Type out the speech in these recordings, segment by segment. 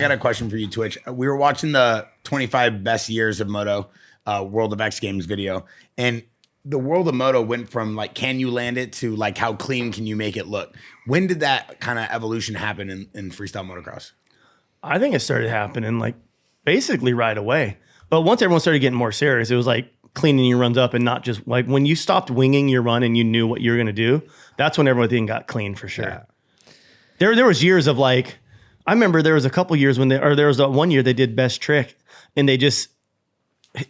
I got a question for you, Twitch. We were watching the 25 best years of Moto World of X Games video, and the World of Moto went from like, can you land it, to like, how clean can you make it look? When did that kind of evolution happen in freestyle motocross? I think it started happening like basically right away. But once everyone started getting more serious, it was like cleaning your runs up and not just like when you stopped winging your run and you knew what you were going to do, that's when everything got clean for sure. Yeah. There was years of like, I remember there was a couple years when there was that one year they did best trick and they just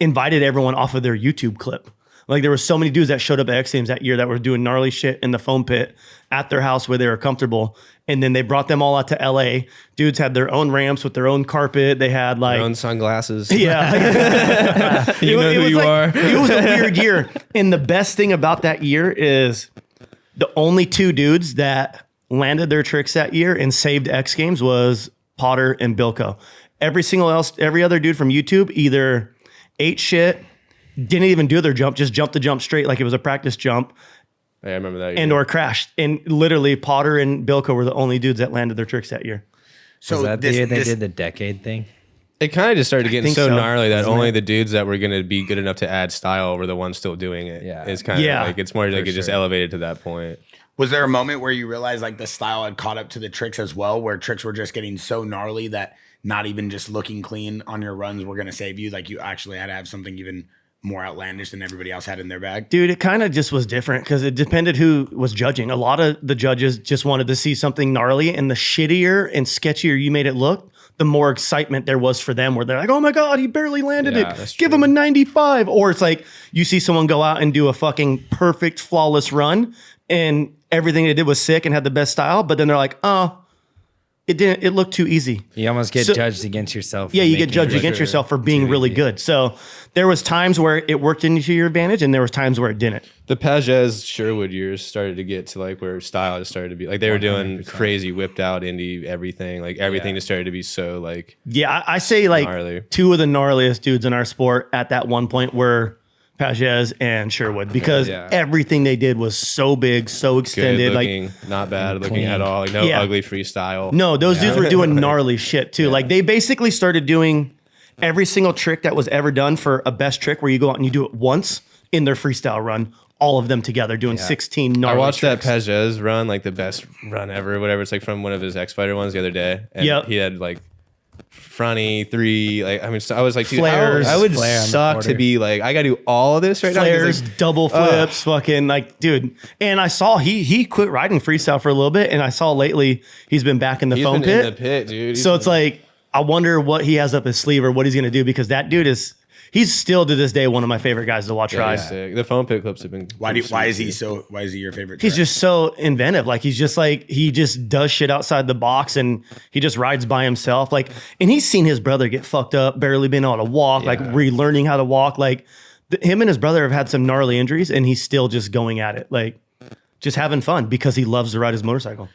invited everyone off of their YouTube clip. Like there were so many dudes that showed up at X Games that year that were doing gnarly shit in the foam pit at their house where they were comfortable. And then they brought them all out to LA. Dudes had their own ramps with their own carpet. They had like their own sunglasses. Yeah. You know who you are. It was a weird year. And the best thing about that year is the only two dudes that landed their tricks that year and saved X Games was Potter and Bilko. Every other dude from YouTube either ate shit, didn't even do their jump, just jumped the jump straight like it was a practice jump. Yeah, I remember that. And or crashed. And literally Potter and Bilko were the only dudes that landed their tricks that year. So was that the year they did the decade thing? It kind of just started getting so gnarly that only the dudes that were going to be good enough to add style were the ones still doing it. Yeah. It's kind of like, it's more like it just elevated to that point. Was there a moment where you realized like the style had caught up to the tricks as well, where tricks were just getting so gnarly that not even just looking clean on your runs were going to save you? Like you actually had to have something even more outlandish than everybody else had in their bag? Dude, it kind of just was different because it depended who was judging. A lot of the judges just wanted to see something gnarly, and the shittier and sketchier you made it look, the more excitement there was for them, where they're like, oh my God, he barely landed it. Give him a 95. Or it's like you see someone go out and do a fucking perfect, flawless run, and everything they did was sick and had the best style, but then they're like, oh, it looked too easy. You almost get judged against yourself. Yeah, you get judged against yourself for being really good. So there was times where it worked into your advantage, and there was times where it didn't. The Pages Sherwood years started to get to like where style just started to be like they were doing crazy whipped out indie everything. Like everything just started to be so like I say like gnarly. Two of the gnarliest dudes in our sport at that one point were Pages and Sherwood, because everything they did was so big, so extended, looking, like not bad looking at all, like no ugly freestyle. No, those dudes were doing gnarly shit too. Like they basically started doing every single trick that was ever done for a best trick, where you go out and you do it once in their freestyle run, all of them together doing 16 gnarly I watched tricks. that Pages run, like the best run ever, whatever. It's like from one of his X Fighter ones the other day, and he had like fronty 3, like I mean, so I was like, dude, flares, I would suck to be like, I gotta do all of this right now. Flares, like, double flips, fucking like, dude. And I saw he quit riding freestyle for a little bit, and I saw lately he's been back in the foam pit. In the pit, dude. So it's like, I wonder what he has up his sleeve or what he's gonna do, because that dude he's still to this day one of my favorite guys to watch ride. The foam pit clips have been. Why is he your favorite? He's just so inventive. Like he just does shit outside the box, and he just rides by himself. Like, and he's seen his brother get fucked up, barely been able to walk, like relearning how to walk. Like him and his brother have had some gnarly injuries, and he's still just going at it, like just having fun because he loves to ride his motorcycle.